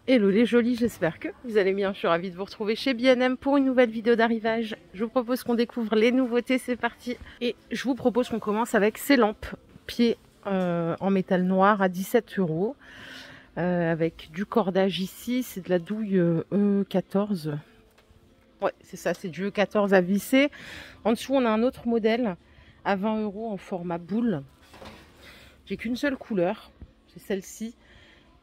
Hello les jolis, j'espère que vous allez bien. Je suis ravie de vous retrouver chez B&M pour une nouvelle vidéo d'arrivage. Je vous propose qu'on découvre les nouveautés, c'est parti. Et je vous propose qu'on commence avec ces lampes pieds en métal noir à 17 €. Avec du cordage ici, c'est de la douille E14. Ouais, c'est ça, c'est du E14 à visser. En dessous, on a un autre modèle à 20 € en format boule. J'ai qu'une seule couleur, c'est celle-ci.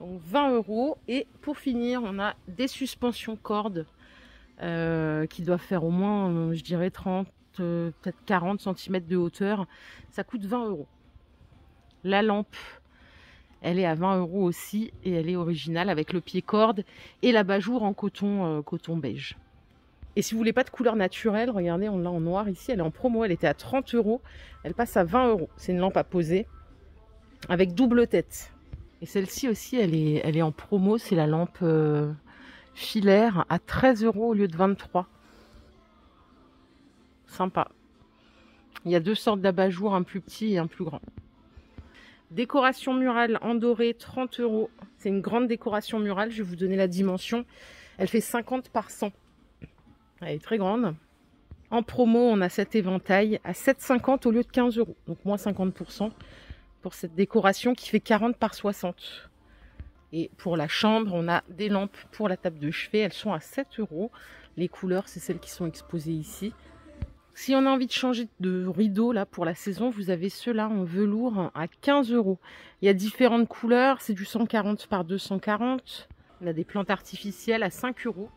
Donc 20 €. Et pour finir, on a des suspensions cordes qui doivent faire au moins, je dirais, 30, peut-être 40 cm de hauteur. Ça coûte 20 €. La lampe, elle est à 20 € aussi et elle est originale avec le pied corde et l'abat-jour en coton beige. Et si vous voulez pas de couleur naturelle, regardez, on l'a en noir ici. Elle est en promo, elle était à 30 €. Elle passe à 20 €. C'est une lampe à poser avec double tête. Et celle-ci aussi, elle est en promo. C'est la lampe filaire à 13 € au lieu de 23 €. Sympa. Il y a deux sortes d'abat-jour, un plus petit et un plus grand. Décoration murale en doré, 30 €. C'est une grande décoration murale. Je vais vous donner la dimension. Elle fait 50 par 100. Elle est très grande. En promo, on a cet éventail à 7,50 € au lieu de 15 €. Donc moins 50% pour cette décoration qui fait 40 par 60. Et pour la chambre, on a des lampes pour la table de chevet. Elles sont à 7 €. Les couleurs, c'est celles qui sont exposées ici. Si on a envie de changer de rideau là pour la saison, vous avez ceux-là en velours à 15 €. Il y a différentes couleurs. C'est du 140 par 240. On a des plantes artificielles à 5 €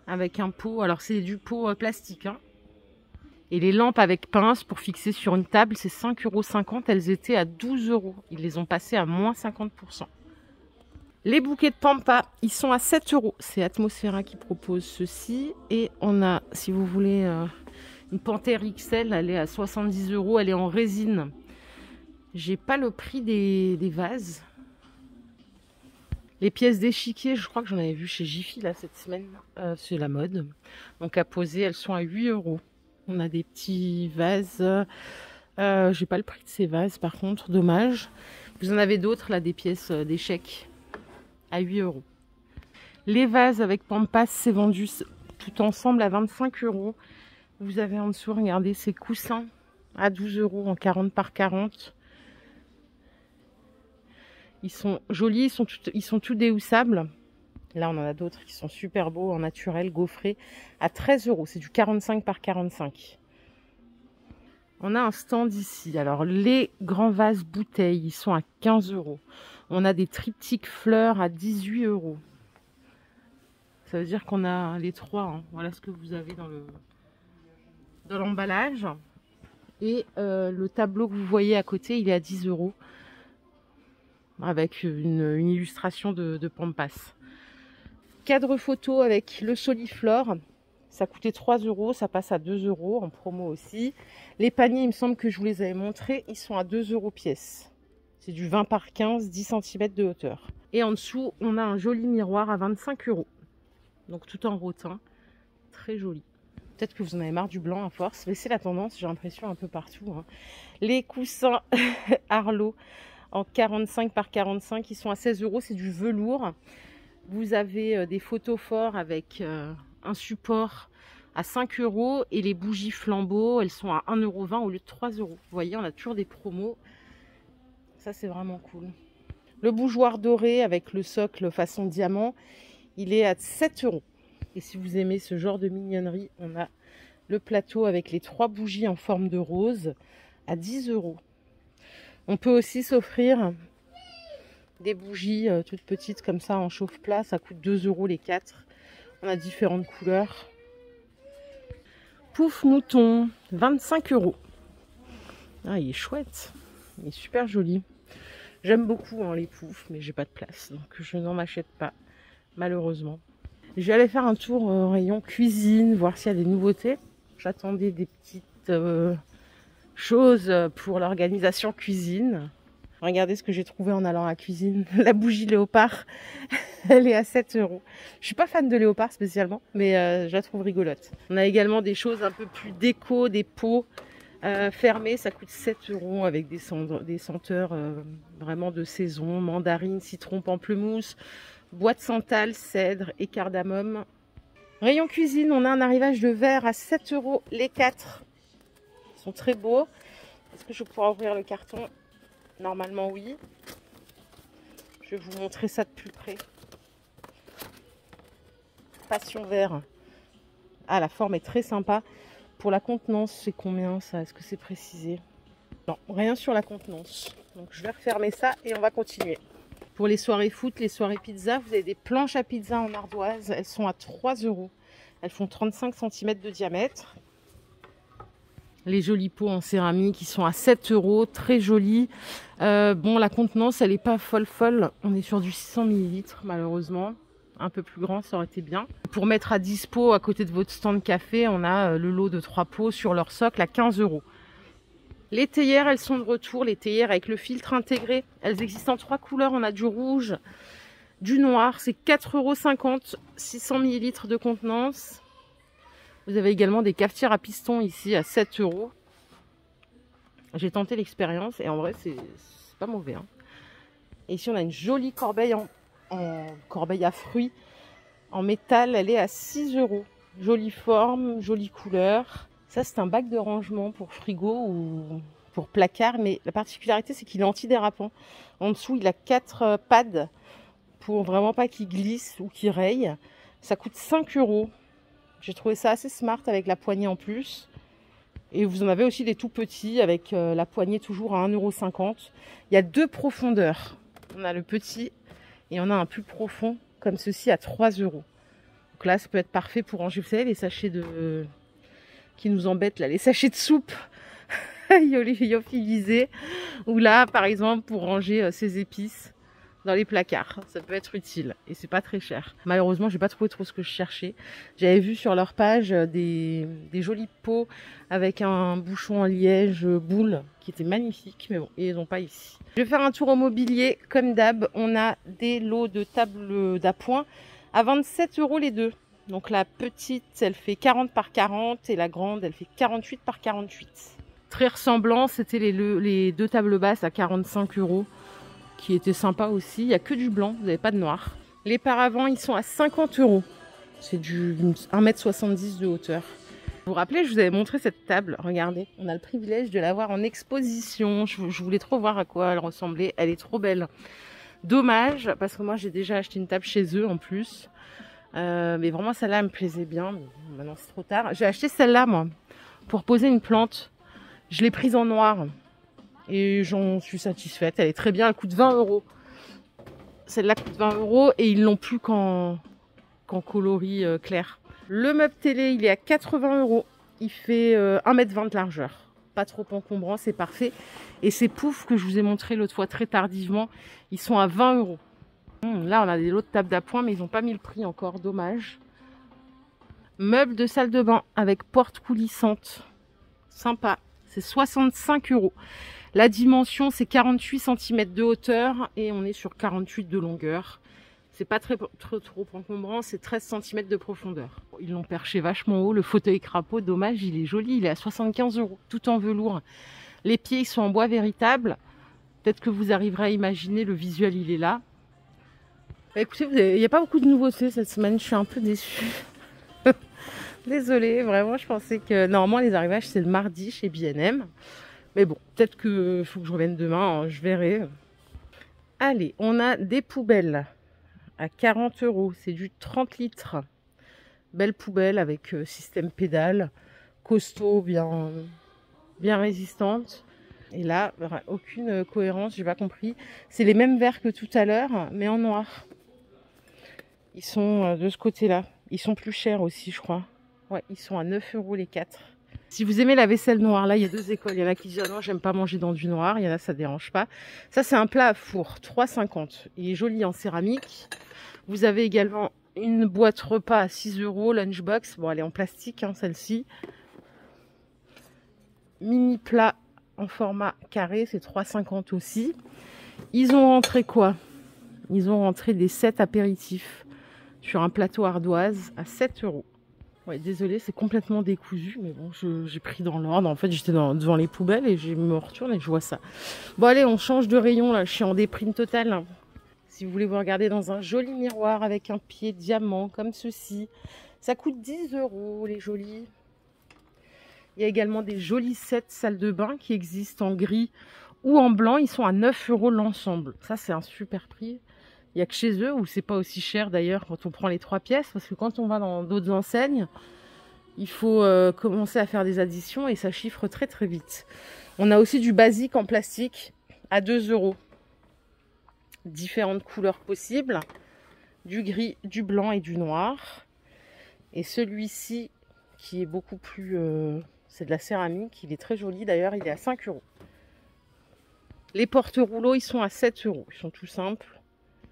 avec un pot. Alors c'est du pot plastique, hein. Et les lampes avec pince pour fixer sur une table, c'est 5,50 €. Elles étaient à 12 €. Ils les ont passées à moins 50%. Les bouquets de pampa, ils sont à 7 €. C'est Atmosphera qui propose ceci. Et on a, si vous voulez, une panthère XL, elle est à 70 €. Elle est en résine. J'ai pas le prix des vases. Les pièces d'échiquier, je crois que j'en avais vu chez Jiffy là cette semaine. C'est la mode. Donc à poser, elles sont à 8 €. On a des petits vases. J'ai pas le prix de ces vases par contre, dommage. Vous en avez d'autres là, des pièces d'échecs à 8 €. Les vases avec pampas, c'est vendu tout ensemble à 25 €. Vous avez en dessous, regardez, ces coussins à 12 € en 40 par 40. Ils sont jolis, ils sont tout déhoussables. Là, on en a d'autres qui sont super beaux en naturel, gaufrés, à 13 €. C'est du 45 par 45. On a un stand ici. Alors, les grands vases bouteilles, ils sont à 15 €. On a des triptyques fleurs à 18 €. Ça veut dire qu'on a les trois, hein. Voilà ce que vous avez dans l'emballage. Et le tableau que vous voyez à côté, il est à 10 € avec une illustration de pampas. Cadre photo avec le Soliflore, ça coûtait 3 €, ça passe à 2 € en promo aussi. Les paniers, il me semble que je vous les avais montrés, ils sont à 2 € pièce. C'est du 20 par 15, 10 cm de hauteur. Et en dessous, on a un joli miroir à 25 €. Donc tout en rotin, très joli. Peut-être que vous en avez marre du blanc à force, mais c'est la tendance, j'ai l'impression un peu partout, hein. Les coussins Arlo en 45 par 45, ils sont à 16 €, c'est du velours. Vous avez des photophores avec un support à 5 € et les bougies flambeaux, elles sont à 1,20 € au lieu de 3 €. Vous voyez, on a toujours des promos. Ça, c'est vraiment cool. Le bougeoir doré avec le socle façon diamant, il est à 7 €. Et si vous aimez ce genre de mignonnerie, on a le plateau avec les 3 bougies en forme de rose à 10 €. On peut aussi s'offrir des bougies toutes petites comme ça en chauffe-plat, ça coûte 2 € les 4. On a différentes couleurs. Pouf mouton, 25 €. Ah, il est chouette, il est super joli. J'aime beaucoup les poufs, mais j'ai pas de place, donc je n'en achète pas, malheureusement. Je vais aller faire un tour au rayon cuisine, voir s'il y a des nouveautés. J'attendais des petites choses pour l'organisation cuisine. Regardez ce que j'ai trouvé en allant à la cuisine. La bougie léopard, elle est à 7 €. Je suis pas fan de léopard spécialement, mais je la trouve rigolote. On a également des choses un peu plus déco, des pots fermés. Ça coûte 7 € avec des senteurs vraiment de saison. Mandarine, citron, pamplemousse. Bois de santal, cèdre et cardamome. Rayon cuisine, on a un arrivage de verre à 7 € les 4. Ils sont très beaux. Est-ce que je pourrais ouvrir le carton? Normalement oui. Je vais vous montrer ça de plus près. Passion vert. Ah, la forme est très sympa. Pour la contenance, c'est combien ça? Est-ce que c'est précisé? Non, rien sur la contenance. Donc je vais refermer ça et on va continuer. Pour les soirées foot, les soirées pizza, vous avez des planches à pizza en ardoise. Elles sont à 3 €. Elles font 35 cm de diamètre. Les jolis pots en céramique, ils sont à 7 €, très jolis. Bon, la contenance, elle n'est pas folle. On est sur du 600 ml, malheureusement. Un peu plus grand, ça aurait été bien. Pour mettre à dispo à côté de votre stand café, on a le lot de 3 pots sur leur socle à 15 €. Les théières, elles sont de retour. Les théières avec le filtre intégré. Elles existent en 3 couleurs. On a du rouge, du noir. C'est 4,50 €, 600 ml de contenance. Vous avez également des cafetières à piston ici à 7 €. J'ai tenté l'expérience et en vrai, c'est pas mauvais. Hein. Et ici, on a une jolie corbeille en corbeille à fruits en métal. Elle est à 6 €. Jolie forme, jolie couleur. Ça, c'est un bac de rangement pour frigo ou pour placard. Mais la particularité, c'est qu'il est antidérapant. En dessous, il a 4 pads pour vraiment pas qu'il glisse ou qu'il raye. Ça coûte 5 €. J'ai trouvé ça assez smart avec la poignée en plus. Et vous en avez aussi des tout petits avec la poignée toujours à 1,50 €. Il y a 2 profondeurs. On a le petit et on a un plus profond comme ceci à 3 €. Donc là, ça peut être parfait pour ranger, vous savez, les sachets de... qui nous embêtent là, les sachets de soupe lyophilisés. Ou là, par exemple, pour ranger ses épices dans les placards, ça peut être utile et c'est pas très cher. Malheureusement, j'ai pas trouvé trop ce que je cherchais. J'avais vu sur leur page des jolis pots avec un bouchon en liège boule qui était magnifique, mais bon, ils n'ont pas ici. Je vais faire un tour au mobilier. Comme d'hab, on a des lots de tables d'appoint à 27 € les deux. Donc la petite, elle fait 40 par 40 et la grande, elle fait 48 par 48. Très ressemblant, c'était les 2 tables basses à 45 €. Qui était sympa aussi. Il n'y a que du blanc, vous n'avez pas de noir. Les paravents, ils sont à 50 €. C'est du 1,70 m de hauteur. Vous vous rappelez, je vous avais montré cette table. Regardez, on a le privilège de la voir en exposition. Je voulais trop voir à quoi elle ressemblait. Elle est trop belle. Dommage, parce que moi, j'ai déjà acheté une table chez eux en plus. Mais vraiment, celle-là, elle me plaisait bien. Mais maintenant, c'est trop tard. J'ai acheté celle-là, moi, pour poser une plante. Je l'ai prise en noir. Et j'en suis satisfaite. Elle est très bien. Elle coûte 20 €. Celle-là coûte 20 € et ils l'ont plus qu'en coloris clair. Le meuble télé, il est à 80 €. Il fait 1,20 m de largeur. Pas trop encombrant, c'est parfait. Et ces poufs que je vous ai montré l'autre fois très tardivement, ils sont à 20 €. Là, on a des lots de tables d'appoint, mais ils n'ont pas mis le prix encore. Dommage. Meuble de salle de bain avec porte coulissante. Sympa. C'est 65 €. La dimension, c'est 48 cm de hauteur et on est sur 48 de longueur. C'est pas trop encombrant, c'est 13 cm de profondeur. Ils l'ont perché vachement haut, le fauteuil crapaud, dommage, il est joli, il est à 75 €, tout en velours. Les pieds, ils sont en bois véritable. Peut-être que vous arriverez à imaginer, le visuel, il est là. Bah, écoutez, il n'y a pas beaucoup de nouveautés cette semaine, je suis un peu déçue. Désolée, vraiment, je pensais que normalement les arrivages, c'est le mardi chez B&M. Mais bon, peut-être qu'il faut que je revienne demain, hein, je verrai. Allez, on a des poubelles à 40 €. C'est du 30 litres. Belle poubelle avec système pédale, costaud, bien résistante. Et là, aucune cohérence, j'ai pas compris. C'est les mêmes verres que tout à l'heure, mais en noir. Ils sont de ce côté-là. Ils sont plus chers aussi, je crois. Ouais, ils sont à 9 € les 4. Si vous aimez la vaisselle noire, là, il y a 2 écoles. Il y en a qui disent « Ah non, j'aime pas manger dans du noir ». Il y en a, ça dérange pas. Ça, c'est un plat à four, 3,50 €. Il est joli en céramique. Vous avez également une boîte repas à 6 €, lunchbox. Bon, elle est en plastique, hein, celle-ci. Mini plat en format carré, c'est 3,50 € aussi. Ils ont rentré quoi? Ils ont rentré des sets apéritifs sur un plateau ardoise à 7 €. Ouais, désolé, c'est complètement décousu, mais bon, j'ai pris dans l'ordre. En fait, j'étais devant les poubelles et je me retourne et je vois ça. Bon, allez, on change de rayon, là. Je suis en déprime totale. Si vous voulez vous regarder dans un joli miroir avec un pied diamant comme ceci, ça coûte 10 € les jolis. Il y a également des jolis sets salles de bain qui existent en gris ou en blanc. Ils sont à 9 € l'ensemble. Ça, c'est un super prix. Il n'y a que chez eux où c'est pas aussi cher d'ailleurs quand on prend les 3 pièces. Parce que quand on va dans d'autres enseignes, il faut commencer à faire des additions et ça chiffre très très vite. On a aussi du basique en plastique à 2 €. Différentes couleurs possibles. Du gris, du blanc et du noir. Et celui-ci qui est beaucoup plus... c'est de la céramique. Il est très joli d'ailleurs. Il est à 5 €. Les porte-rouleaux, ils sont à 7 €. Ils sont tout simples.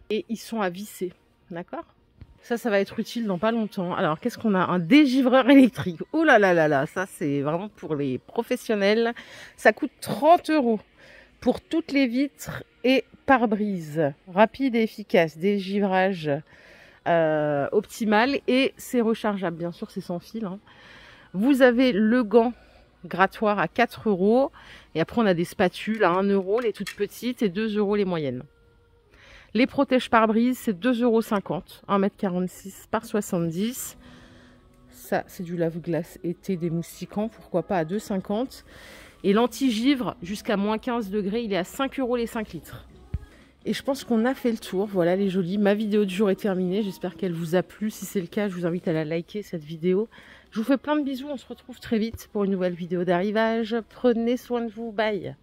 Et ils sont à visser. D'accord ? Ça va être utile dans pas longtemps. Alors, qu'est-ce qu'on a? Un dégivreur électrique. Oh là là là là, ça c'est vraiment pour les professionnels. Ça coûte 30 € pour toutes les vitres et pare-brise. Rapide et efficace. Dégivrage optimal et c'est rechargeable. Bien sûr, c'est sans fil. Hein. Vous avez le gant grattoir à 4 € et après on a des spatules à 1 € les toutes petites et 2 € les moyennes. Les protèges pare-brise, c'est 2,50 €, 1,46 m par 70. Ça, c'est du lave-glace été démoustiquant, pourquoi pas à 2,50 €. Et l'anti-givre, jusqu'à moins 15 degrés, il est à 5 € les 5 litres. Et je pense qu'on a fait le tour. Voilà les jolis. Ma vidéo du jour est terminée. J'espère qu'elle vous a plu. Si c'est le cas, je vous invite à la liker, cette vidéo. Je vous fais plein de bisous. On se retrouve très vite pour une nouvelle vidéo d'arrivage. Prenez soin de vous. Bye.